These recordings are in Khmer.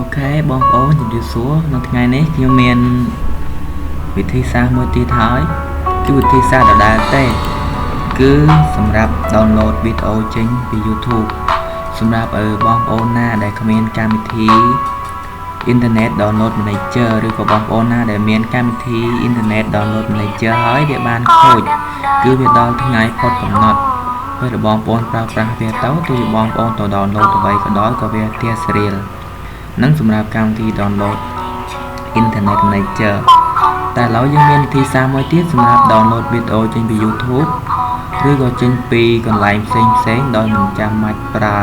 Ok បងប្អូនជំរាបសួរនៅថ្ងៃនេះខ្ញុំមានវិធីសាស្ត្រមួយទៀតហើយគឺវិធីសាស្ត្រដដែលទេគឺសម្រាប់ download វីដេអូចេញពី YouTube សម្រាប់បងប្អូនណាដែលគ្មានកម្មវិធី Internet Download Manager ឬក៏បងប្អូនណាដែលមានកម្មវិធី Internet Download Manager ហើយវាបានខូចគឺវាដល់ថ្ងៃផុតកំណត់ពេលបងប្អូនប្រើប្រាស់វាទៅទោះជាបងប្អូនទៅ download អ្វីក៏ដោយក៏វាទាស់ស្រៀលនឹងសម្រាប់កម្មវិធី download Internet Manager តែឥឡូវយើងមានវិធីសាស្ត្រមួយទៀតសម្រាប់ download វីដេអូចេញពី YouTube ឬក៏ចេញពីកន្លែងផ្សេងដោយមិនចាំបាច់ប្រើ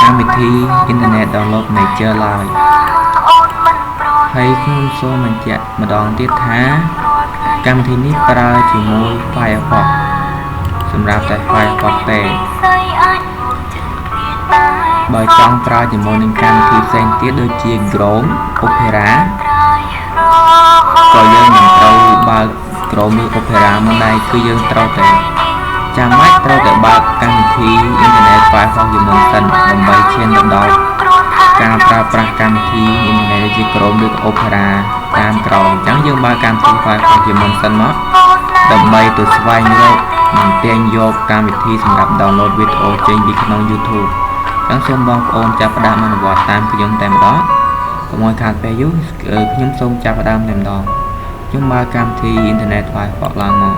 កម្មវិធី Internet Download Manager ឡើយហើយខ្ញុំសូមបញ្ជាក់ម្ដងទៀតថាកម្មវិធីនេះប្រើជាមួយ Firefox សម្រាប់តែ Firefox ទេបើចង់ប្រើជាមួយនឹងកម្មវិធីផ្សេងទៀតដូចជា Chrome Opera ក៏យើងមិនត្រូវបើក Chrome ឬ Opera មកដែរគឺយើងត្រូវតែចាំបាច់ត្រូវតែបើកកម្មវិធី Internet Firefox ជាមុនសិនដើម្បីឈានទៅដល់ការប្រើប្រាស់កម្មវិធី Internet ជា Chrome ឬ Opera តាមក្រោយអញ្ចឹងយើងបើកកម្មវិធី Firefox ជាមុនសិនមកដើម្បីទៅស្វែងរកនិងទាញយកកម្មវិធីសម្រាប់ download វីដេអូចេញពីក្នុង YouTube អញ្ចឹងសូមបងប្អូនចាប់ផ្ដើមអនុវត្តតាមខ្ញុំតែម្ដងកុំឲ្យខាតពេលយូរខ្ញុំសូមចាប់ផ្ដើមតែម្ដងខ្ញុំបើកកម្មវិធី Internet Firefox ឡើងមក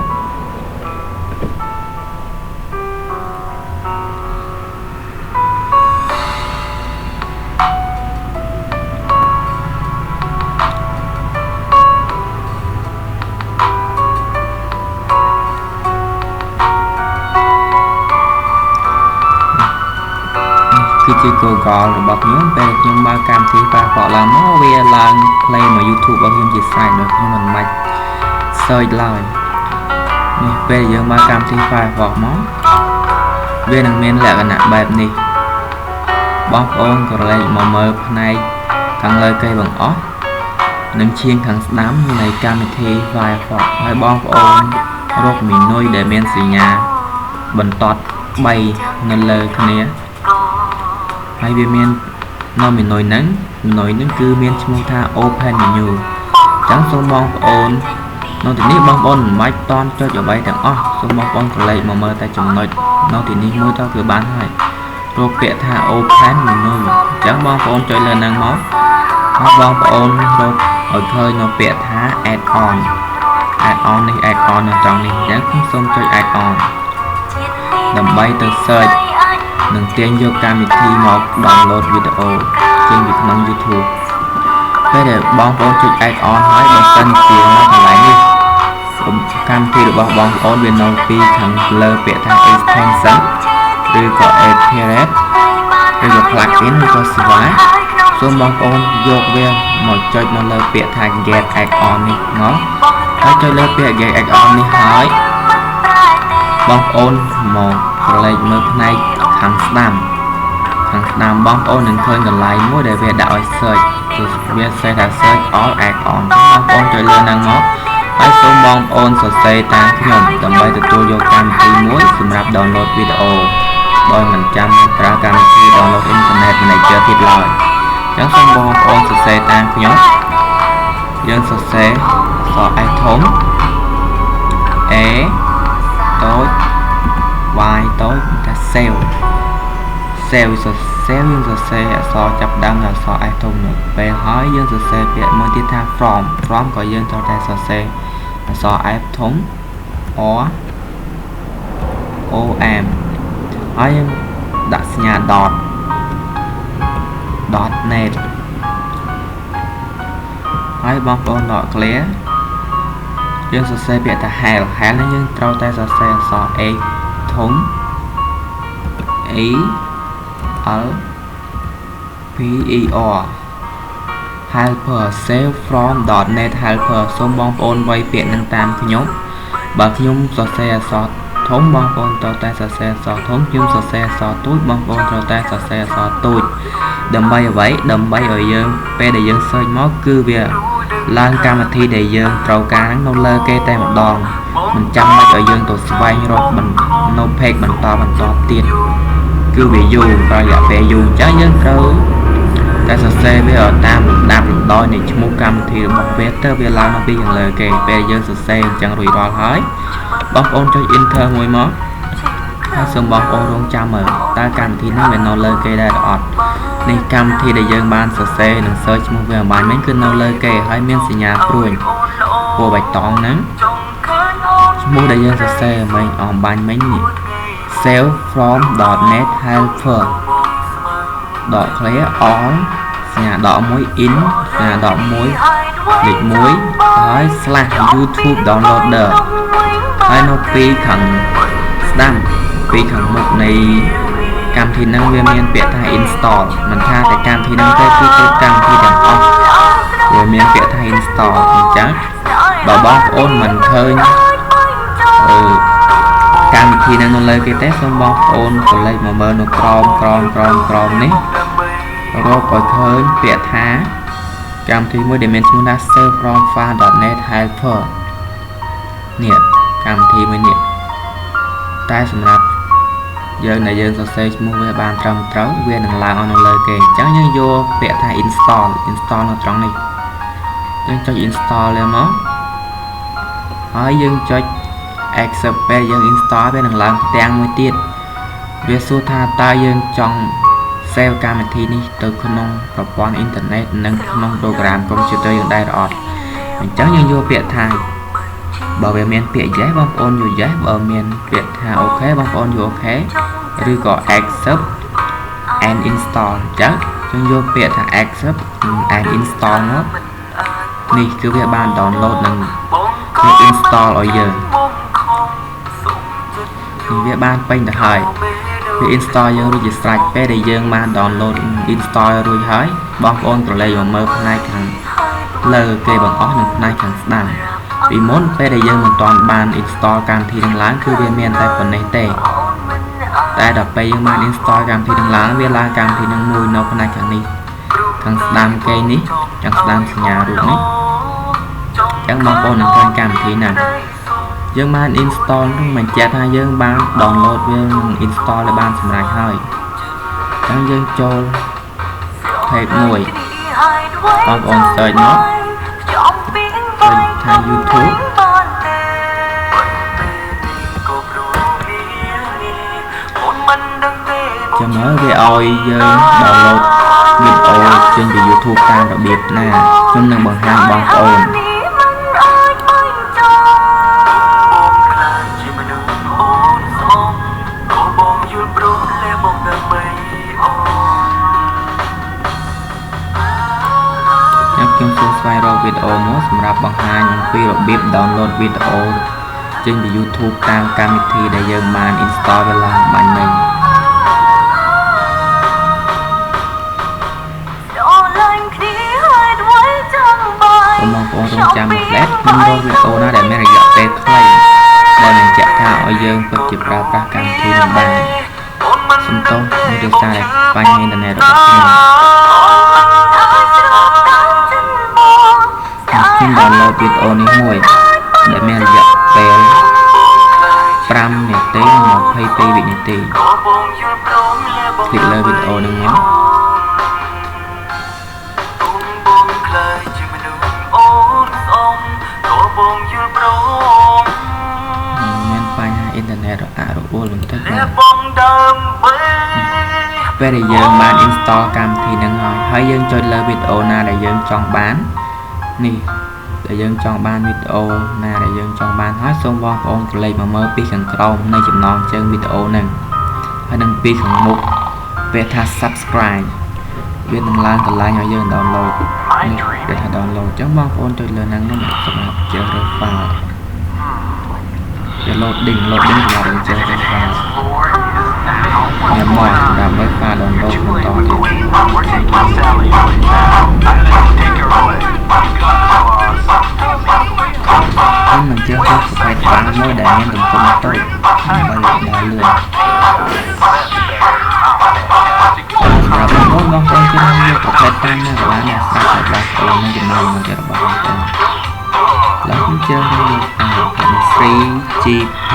គឺជា Google របស់ខ្ញុំពេលខ្ញុំបើកកម្មវិធី Firefox ឡើងមកវាឡើង play មក YouTube របស់ខ្ញុំជាស្រេចដោយខ្ញុំមិនបាច់ search ឡើយនេះពេលយើងបើកកម្មវិធី Firefox មកវានឹងមានលក្ខណៈបែបនេះបងប្អូនក៏លេចមកមើលផ្នែកខាងលើគេបង្អស់និងឈៀងខាងស្ដាំនៃកម្មវិធី Firefox ហើយបងប្អូនរកមីនុយដែលមានសញ្ញាបន្ទាត់3នៅលើគ្នាហើយវាមាននៅមីនុយហ្នឹងគឺមានឈ្មោះថា Open Menu អញ្ចឹងសូមបងប្អូននៅទីនេះបងប្អូនមិនបាច់តន់ចុចអ្វីទាំងអស់សូមបងប្អូនក្រឡេកមកមើលតែចំណុចនៅទីនេះមួយទៅគឺបានហើយរកពាក្យថា Open Menu អញ្ចឹងបងប្អូនចុចលើហ្នឹងមកហើយបងប្អូនរកឲ្យឃើញនៅពាក្យថា Add-on នេះ Add-on នៅត្រង់នេះអញ្ចឹងខ្ញុំសូមចុច Add-on ដើម្បីទៅ search នឹងទាញយកកម្មវិធីមក download វីដេអូចេញពីក្នុង YouTube ពេលដែលបងប្អូនចុច Add-on ហើយបើសិនជានៅកន្លែងនេះកម្មវិធីរបស់បងប្អូនវានៅពីខាងលើពាក្យថា extension ឬក៏ affiliate ឬក៏ plugin ឬក៏ software សូមបងប្អូនយកវាមកចុចនៅលើពាក្យថា get add-on នេះមកហើយចុចលើពាក្យ get add-on នេះហើយបងប្អូនមកក្រឡេកមើលផ្នែកខាងស្ដាំបងប្អូននឹងឃើញកន្លែងមួយដែលវាដាក់ឲ្យ search វាសេថា search all add-on បងប្អូនចុចលើហ្នឹងមកហើយសូមបងប្អូនសរសេរតាមខ្ញុំដើម្បីទទួលយកកម្មវិធីមួយសម្រាប់ download វីដេអូដោយមិនចាំប្រើកម្មវិធី download Internet Manager ទៀតឡើយអញ្ចឹងសូមបងប្អូនសរសេរតាមខ្ញុំយើងសរសេរសរ S ធំ A តូច Y តូចថា save យើងសរសេរអក្សរចាប់ដើមដល់អក្សរ S ធំនោះពេលហើយយើងសរសេរពាក្យមួយទៀតថា from ក៏យើងត្រូវតែសរសេរអក្សរ S ធំ O M ហើយយើងដាក់សញ្ញា .net ហើយបងប្អូនដក clear យើងសរសេរពាក្យថា help នេះយើងត្រូវតែសរសេរអក្សរ A ធំ E L P E R helper save from .net helper សូមបងប្អូនវាយពាក្យនឹងតាមខ្ញុំបើខ្ញុំសរសេរអក្សរធំបងប្អូនត្រូវតែសរសេរអក្សរធំខ្ញុំសរសេរអក្សរតូចបងប្អូនត្រូវតែសរសេរអក្សរតូចដើម្បីអ្វីដើម្បីឲ្យយើងពេលដែលយើង search មកគឺវាឡើងកម្មវិធីដែលយើងត្រូវការនៅលើគេតែម្ដងមិនចាំបាច់ឲ្យយើងទៅស្វែងរកនៅ page បន្តទៀតគឺវាយូររយៈពេលយូរអញ្ចឹងយើងត្រូវតែ តែសរសេរវាតាមលំដាប់លំដោយនៃឈ្មោះកម្មវិធីរបស់វាទៅវាឡើងមកពីខាងលើគេពេលយើងសរសេរអញ្ចឹងរួចរាល់ហើយបងប្អូនចុច enter មួយមកហើយសូមបងប្អូនរងចាំមើលតើកម្មវិធីនេះវានៅលើគេដែរឬអត់នេះកម្មវិធីដែលយើងបានសរសេរនិង search ឈ្មោះវាអំបញ្ញមិញគឺនៅលើគេហើយមានសញ្ញាព្រួយពណ៌បៃតងហ្នឹងឈ្មោះដែលយើងសរសេរមិញអំបញ្ញមិញនេះ save from .net helper ដក clear all សញ្ញាដកមួយ in សញ្ញាដកមួយលេខ1ហើយ /YouTube downloader ហើយនៅពីខាងស្ដាំពីខាងមុខនៃកម្មវិធីហ្នឹងវាមានពាក្យថា install មិនថាតែកម្មវិធីហ្នឹងទេគឺគ្រប់កម្មវិធីទាំងអស់វាមានពាក្យថា install អញ្ចឹងបើបងប្អូនមិនឃើញកម្មវិធីហ្នឹងនៅលើគេទេសូមបងប្អូនក៏លេខមកមើលនៅក្រោមនេះរកឲ្យឃើញពាក្យថាកម្មវិធីមួយដែលមានឈ្មោះថា save from file.net helper នេះកម្មវិធីមួយនេះតែសម្រាប់យើងដែលយើងសរសេរឈ្មោះវាបានត្រឹមត្រូវវានឹងឡើងនៅលើគេអញ្ចឹងយើងយកពាក្យថា install នៅត្រង់នេះយើងចុច install លើមកហើយយើងចុច accept ពេលយើង install វានឹងឡើងផ្ទាំងមួយទៀតវាសួរថាតើយើងចង់ save កម្មវិធីនេះទៅក្នុងប្រព័ន្ធអ៊ីនធឺណិតនិងក្នុង program កុំព្យូទ័រយើងដែរឬអត់អញ្ចឹងយើងយកពាក្យថាបើវាមានពាក្យ yes បងប្អូនយក yes បើមានពាក្យថា okay បងប្អូនយក okay ឬក៏ accept and install អញ្ចឹងយើងយកពាក្យថា accept and install មកនេះគឺវាបាន download និង install ឲ្យយើងវាបានពេញទៅហើយវា install យើងរួចជាស្រេចពេលដែលយើងបាន download install រួចហើយបងប្អូនក្រឡេកមកមើលផ្នែកខាងលើគេបង្អស់និងផ្នែកខាងស្ដាំពីមុនពេលដែលយើងមិនទាន់បាន install កម្មវិធីនឹងឡើងគឺវាមានតែប៉ុណ្ណេះទេតែដល់ពេលយើងបាន install កម្មវិធីនឹងឡើងវាឡើងកម្មវិធីនឹងមួយនៅផ្នែកខាងនេះខាងស្ដាំគេនេះខាងស្ដាំសញ្ញារូបនេះអញ្ចឹងបងប្អូននឹងឃើញកម្មវិធីហ្នឹងយើងបាន install នឹងបញ្ជាក់ថាយើងបាន download វានិង install ឲ្យបានសម្រេចហើយអញ្ចឹងយើងចូល page 1បងប្អូន search មកថា YouTube ចាំមើលវាឲ្យយើង download វីដេអូចេញពី YouTube តាមរបៀបណាខ្ញុំនឹងបង្ហាញបងប្អូនខ្ញុំសួរស្វែងរកវីដេអូមួយសម្រាប់បង្ហាញអំពីរបៀប download វីដេអូចេញពី YouTube តាមកម្មវិធីដែលយើងបាន install វាឡើងបាញ់មិញបងប្អូនរងចាំមួយផ្លែតខ្ញុំរកវីដេអូណាដែលមានរយៈពេលខ្លីដែលបញ្ជាក់ថាឲ្យយើងពិតជាប្រើប្រាស់កម្មវិធីនេះបានសំទោសនឹងដោយសារបញ្ហាអ៊ីនធឺណិតរបស់ខ្ញុំ download វីដេអូនេះមួយដែលមានរយៈពេល5នាទីនិង22វិនាទីคลิกលើវីដេអូនឹងមកមានបញ្ហាអ៊ីនធឺណិតរអាក់រអួលបន្តិចពេលដែលយើងបាន install កម្មវិធីនឹងហើយយើងចុចលើវីដេអូណាដែលយើងចង់បាននេះដែលយើងចង់បានវីដេអូណាដែលយើងចង់បានហើយសូមបងប្អូនក្រឡេកមកមើលពីខាងក្រោមនៃចំណងជើងវីដេអូហ្នឹងហើយនឹងពីខាងមុខពាក្យថា subscribe វានឹងឡើងកន្លែងឲ្យយើង download នេះពាក្យថា download អញ្ចឹងបងប្អូនចុចលើហ្នឹងសម្រាប់ជ្រើសរើស file វា loading សម្រាប់យើងជ្រើសរើស file ញ៉ាំមកដើម្បី file download បន្តទៀតខ្ញុំនឹងជ្រើសរើស file មួយដែលមានទំហំតូចដើម្បីដើរលឿនសម្រាប់បងប្អូនជ្រើសរើសប្រភេទតាមណាក៏បានដែរស្រាប់តែបងប្អូននឹងចំណូលមកចិត្តរបស់បងប្អូនឡើយខ្ញុំជ្រើសរើស free GP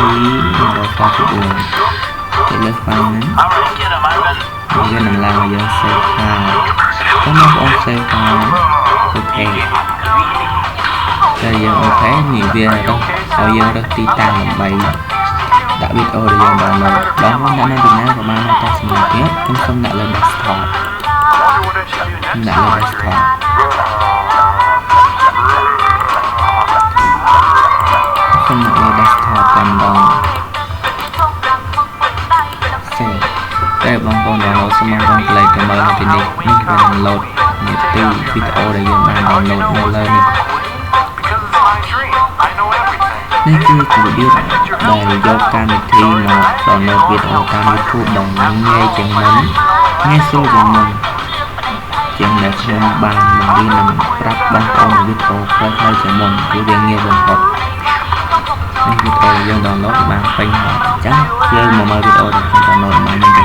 144ទៅលើ file ហ្នឹងវានឹងឡើងឲ្យយើង save file តែ សូមបងប្អូន save file អូខេតែយើងអូខេនេះវារកឲ្យយើងរកទីតាំងដើម្បីដាក់វីដេអូដែលយើងបានមកបងប្អូនដាក់នៅទីណាក៏បានតែសម្រាប់នេះខ្ញុំសូមដាក់លើ desktop ដាក់លើ desktop សូមដាក់លើ desktop តែម្ដង save តែបងប្អូន download សូមបងប្អូន play ទៅមើលនៅទីនេះនេះវានឹង load នីតិវីដេអូដែលយើងបាន download នៅលើនេះនេះគឺជាវីដេអូដែលយកកម្មវិធីមក download វីដេអូតាម YouTube ដែលងាយជាងមុនងាយស្រួលជាងមុនជាងដែលខ្ញុំបានបង្រៀននិងប្រាប់បងប្អូនវីដេអូខ្លីៗជាងមុនគឺវាងាយបំផុតនេះវីដេអូយើង download បានពេញហើយអញ្ចឹងយើងមកមើលវីដេអូដែលខ្ញុំ download បាននេះទៅ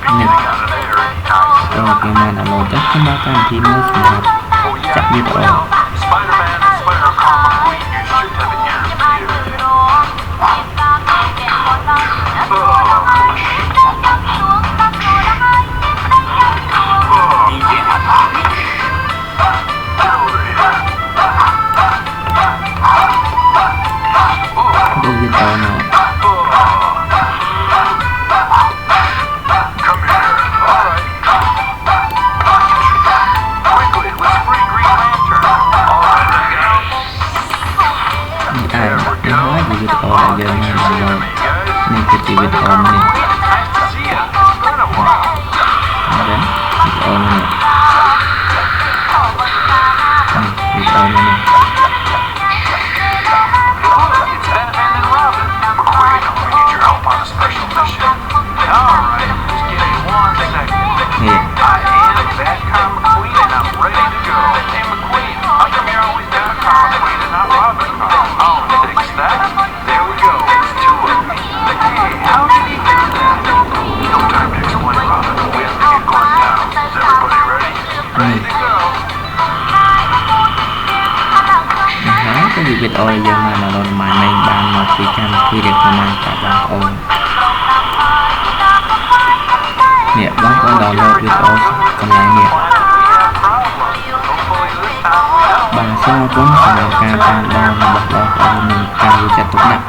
គ្នានេះអូខេមក download ទៅខ្ញុំមកកម្មវិធីមួយសម្រាប់ចាក់វីដេអូវីដេអូដែលយើងបាន download នេះគឺជាវីដេអូនេះអូខេវីដេអូនេះវីដេអូនេះនេះវីដេអូដែលយើងបាន download បានមកពីកម្មវិធីដែលខ្ញុំបានប្រាប់បងប្អូននេះបងប្អូន download វីដេអូកន្លែងនេះបាទសូមអរគុណសម្រាប់ការតាមដានរបស់បងប្អូននិងការយកចិត្តទុកដាក់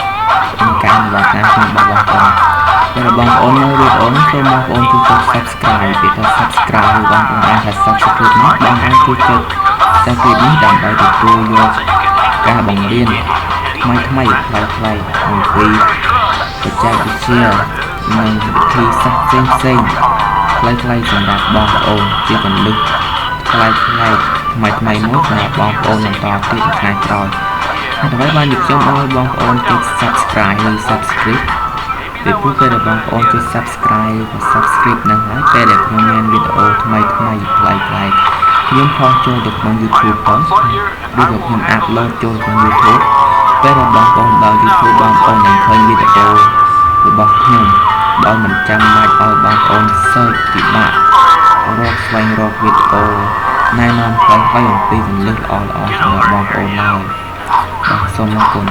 ក្នុងការអនុវត្តតាមរបស់បងប្អូនតែបងប្អូនមើលវីដេអូនេះសូមបងប្អូនជួយចុច subscribe ពីថា subscribe បងប្អូនអាចថា subscribe នេះបងអាចជួយចុច subscribe នេះដើម្បីទទួលយកការបង្រៀនថ្មីៗប្លែកៗអំពីបច្ចេកវិទ្យានិងវិធីសាស្ត្រផ្សេងៗខ្លីៗសម្រាប់បងប្អូនជាគន្លឹះប្លែកៗថ្មីៗមួយសម្រាប់បងប្អូនបន្តទៀតថ្ងៃក្រោយហើយដើម្បីបានយកខ្ញុំឲ្យបងប្អូនចុច subscribe ឬ subscribe ពីព្រោះពេលដែលបងប្អូនចុច subscribe ឬ subscribe នឹងហើយពេលដែលខ្ញុំមានវីដេអូថ្មីៗប្លែកៗខ្ញុំផុសចូលទៅក្នុង YouTube ផងឬក៏ខ្ញុំ upload ចូលក្នុង YouTube ពេលដែលបងប្អូនដល់ YouTube បងប្អូននឹងឃើញវីដេអូរបស់ខ្ញុំដោយមិនចាំបាច់ឲ្យបងប្អូន search ពិបាករកស្វែងរកវីដេអូណែនាំខ្លីៗអំពីគន្លឹះល្អៗសម្រាប់បងប្អូនឡើយបាទសូមអរគុណ